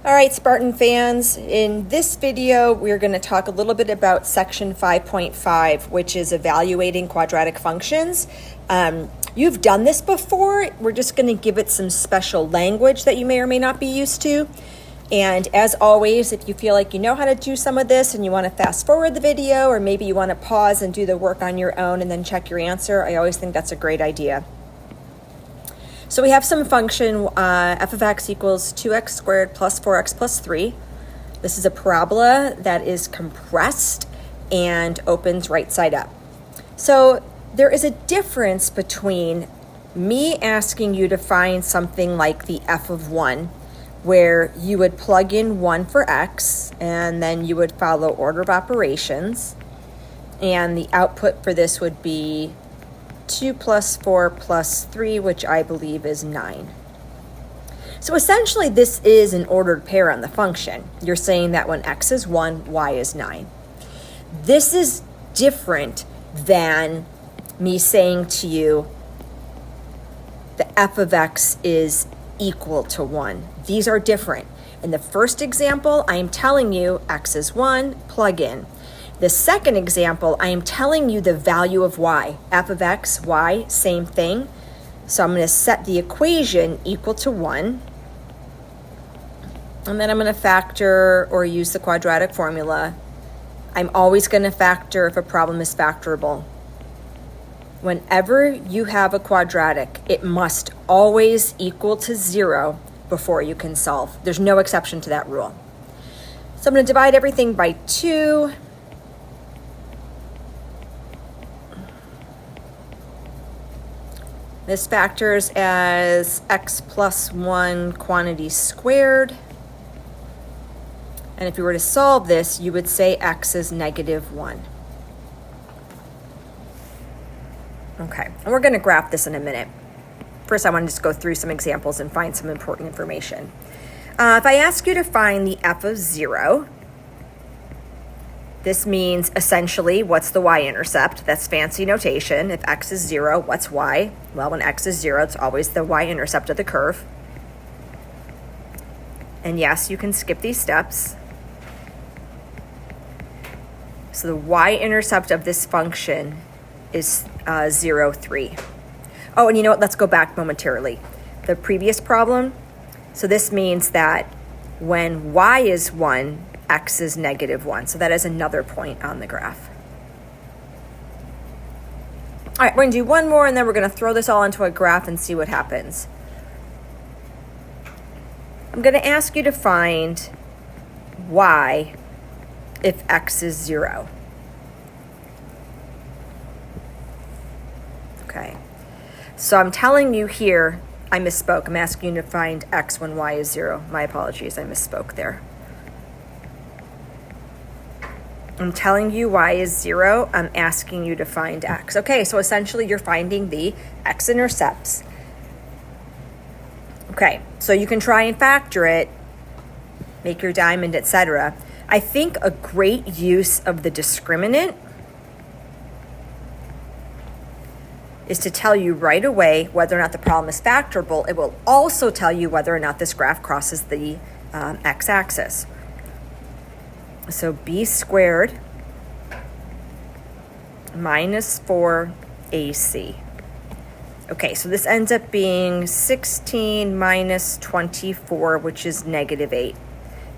All right, Spartan fans, in this video, we're going to talk a little bit about section 5.5, which is evaluating quadratic functions. You've done this before. We're just going to give it some special language that you may or may not be used to. And as always, if you feel like you know how to do some of this and you want to fast forward the video, or maybe you want to pause and do the work on your own and then check your answer, I always think that's a great idea. So we have some function f of x equals 2x squared plus 4x plus 3. This is a parabola that is compressed and opens right side up. So there is a difference between me asking you to find something like the f of 1, where you would plug in 1 for x, and then you would follow order of operations. And the output for this would be 2 plus 4 plus 3, which I believe is 9. So essentially, this is an ordered pair on the function. You're saying that when x is 1, y is 9. This is different than me saying to you the f of x is equal to 1. These are different. In the first example, I am telling you x is 1, plug in. The second example, I am telling you the value of y. F of x, y, same thing. So I'm going to set the equation equal to 1. And then I'm going to factor or use the quadratic formula. I'm always going to factor if a problem is factorable. Whenever you have a quadratic, it must always equal to 0 before you can solve. There's no exception to that rule. So I'm going to divide everything by 2. This factors as x plus 1 quantity squared. And if you were to solve this, you would say x is negative 1. Okay, and we're going to graph this in a minute. First, I want to just go through some examples and find some important information. If I ask you to find the f of 0, this means essentially, what's the y-intercept? That's fancy notation. If x is 0, what's y? Well, when x is 0, it's always the y-intercept of the curve. And yes, you can skip these steps. So the y-intercept of this function is 0, 3. Oh, and you know what? Let's go back momentarily. The previous problem, so this means that when y is 1, x is negative 1. So that is another point on the graph. All right, we're going to do one more, and then we're going to throw this all into a graph and see what happens. I'm going to ask you to find y if x is 0. Okay, so I'm telling you here, I misspoke. I'm asking you to find x when y is 0. My apologies, I misspoke there. I'm telling you y is 0. I'm asking you to find x. Okay, so essentially you're finding the x-intercepts. Okay, so you can try and factor it, make your diamond, etc. I think a great use of the discriminant is to tell you right away whether or not the problem is factorable. It will also tell you whether or not this graph crosses the x-axis. So b squared minus 4ac. Okay, so this ends up being 16 minus 24, which is negative 8.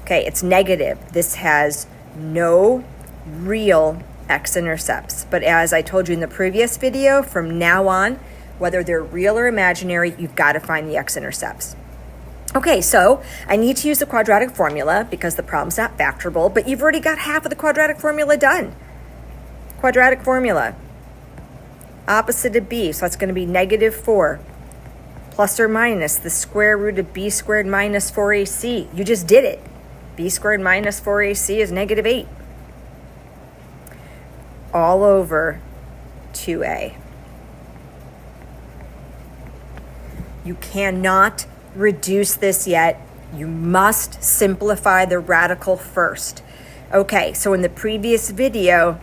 Okay, it's negative. This has no real x-intercepts. But as I told you in the previous video, from now on, whether they're real or imaginary, you've got to find the x-intercepts. Okay, so I need to use the quadratic formula because the problem's not factorable, but you've already got half of the quadratic formula done. Quadratic formula, opposite of b, so that's going to be negative 4, plus or minus the square root of b squared minus 4ac. You just did it. B squared minus 4ac is negative 8. All over 2a. You cannot reduce this yet. You must simplify the radical first. Okay, so in the previous video,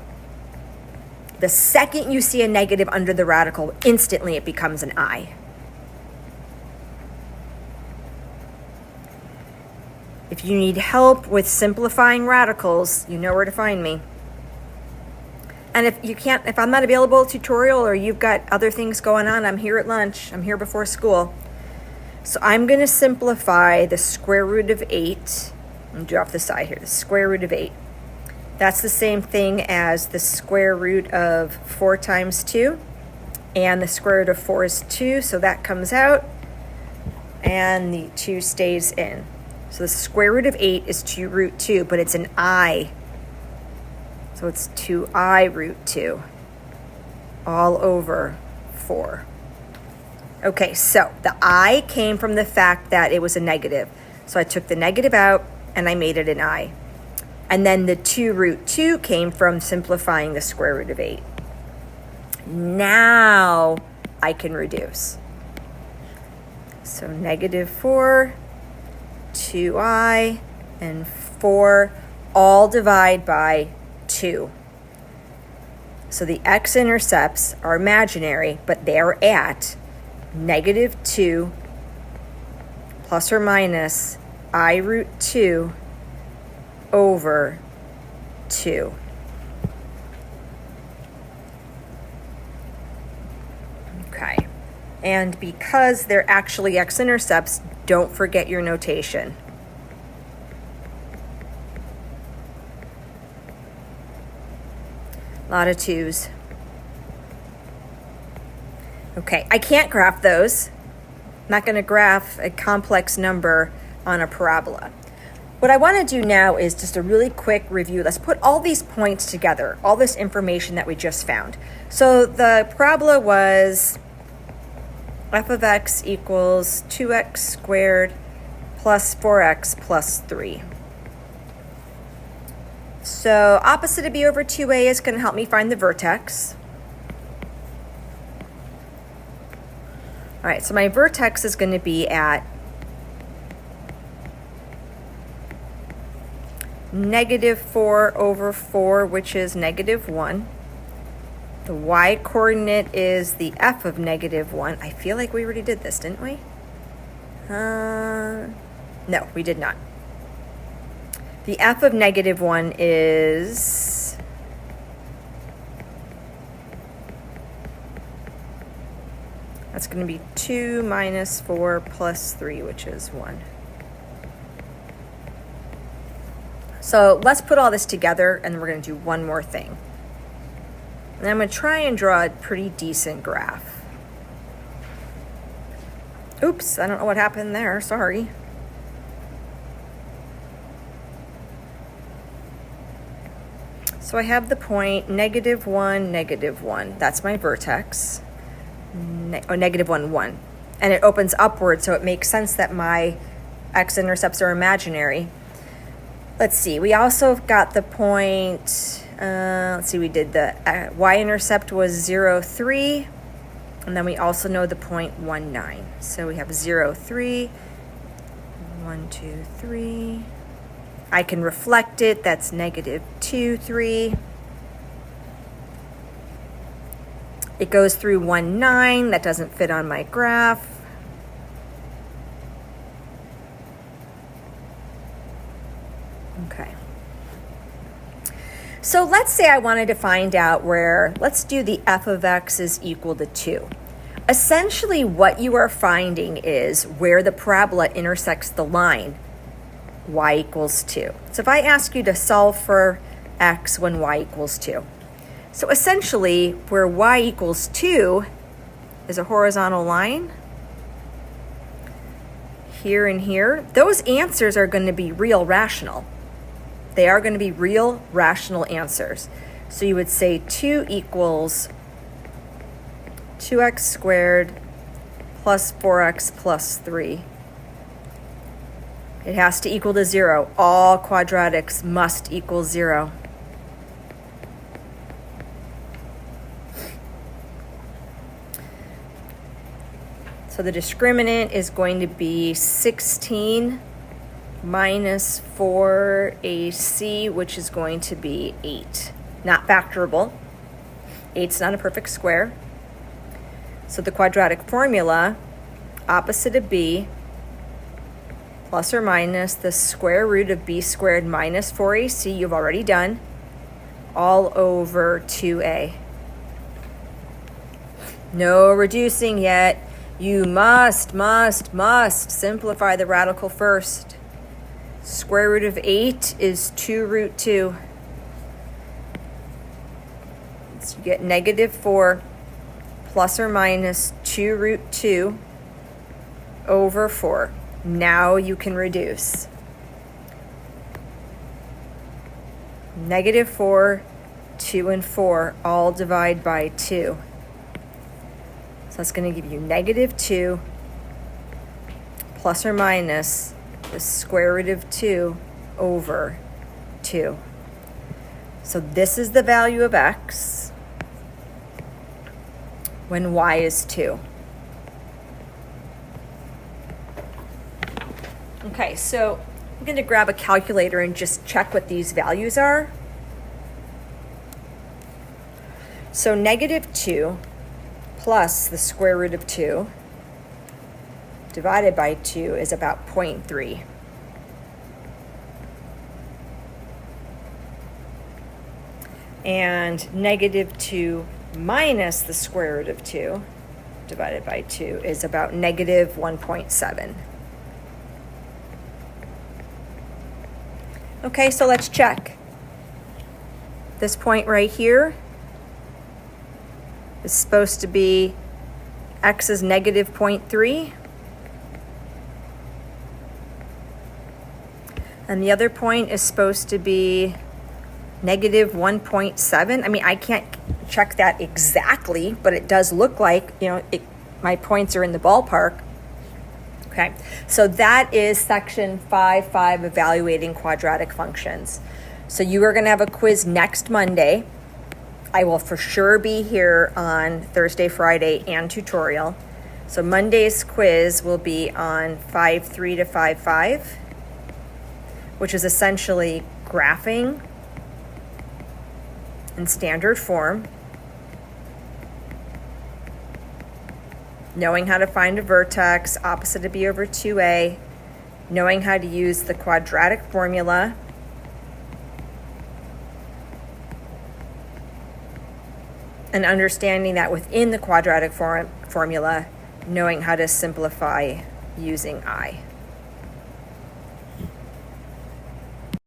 the second you see a negative under the radical, instantly it becomes an I. If you need help with simplifying radicals, you know where to find me. And if I'm not available tutorial or you've got other things going on, I'm here at lunch. I'm here before school. So I'm going to simplify the square root of 8. I'm going to do off the side here, the square root of 8. That's the same thing as the square root of 4 times 2. And the square root of 4 is 2, so that comes out. And the 2 stays in. So the square root of 8 is 2 root 2, but it's an I. So it's 2I root 2 all over 4. Okay, so the I came from the fact that it was a negative. So I took the negative out and I made it an I. And then the 2 root 2 came from simplifying the square root of 8. Now I can reduce. So negative 4, 2I, and 4 all divide by 2. So the x-intercepts are imaginary, but they're at negative 2 plus or minus I root 2 over 2. Okay. And because they're actually x-intercepts, don't forget your notation. A lot of 2's. Okay, I can't graph those. I'm not going to graph a complex number on a parabola. What I want to do now is just a really quick review. Let's put all these points together, all this information that we just found. So the parabola was f of x equals 2x squared plus 4x plus 3. So opposite of b over 2a is going to help me find the vertex. All right, so my vertex is going to be at negative 4 over 4, which is negative 1. The y coordinate is the f of negative 1. I feel like we already did this, didn't we? No, we did not. The f of negative 1 is that's going to be 2 minus 4 plus 3, which is 1. So let's put all this together, and we're going to do one more thing. And I'm going to try and draw a pretty decent graph. Oops, I don't know what happened there. Sorry. So I have the point negative 1, negative 1. That's my vertex. Negative 1, 1. And it opens upward, so it makes sense that my x-intercepts are imaginary. Let's see, we also got the point, let's see, we did the y-intercept was 0, 3, and then we also know the point 1, 9. So we have 0, 3, 1, 2, 3. I can reflect it, that's negative 2, 3. It goes through 1, 9, that doesn't fit on my graph. Okay. So let's say I wanted to find out where, let's do the f of x is equal to 2. Essentially what you are finding is where the parabola intersects the line y equals 2. So if I ask you to solve for x when y equals 2. So essentially where y equals 2 is a horizontal line, here and here, those answers are going to be real rational. They are going to be real rational answers. So you would say 2 equals 2x squared plus 4x plus 3. It has to equal to 0. All quadratics must equal 0. So the discriminant is going to be 16 minus 4ac, which is going to be 8. Not factorable. 8's not a perfect square. So the quadratic formula, opposite of b plus or minus the square root of b squared minus 4ac, you've already done, all over 2a. No reducing yet. You must simplify the radical first. Square root of 8 is 2 root 2. So you get negative 4 plus or minus 2 root 2 over 4. Now you can reduce. Negative 4, 2, and 4 all divide by 2. So that's going to give you negative 2 plus or minus the square root of 2 over 2. So this is the value of x when y is 2. Okay, so I'm going to grab a calculator and just check what these values are. So negative 2 plus the square root of 2 divided by 2 is about 0.3. And negative 2 minus the square root of 2 divided by 2 is about negative 1.7. Okay, so let's check. This point right here is supposed to be x is negative 0.3. And the other point is supposed to be negative 1.7. I mean, I can't check that exactly, but it does look like, my points are in the ballpark. Okay, so that is section 5.5, evaluating quadratic functions. So you are going to have a quiz next Monday. I will for sure be here on Thursday, Friday, and tutorial. So Monday's quiz will be on 5.3 to 5.5, which is essentially graphing in standard form, knowing how to find a vertex opposite of b over 2a, knowing how to use the quadratic formula, and understanding that within the quadratic formula, knowing how to simplify using I.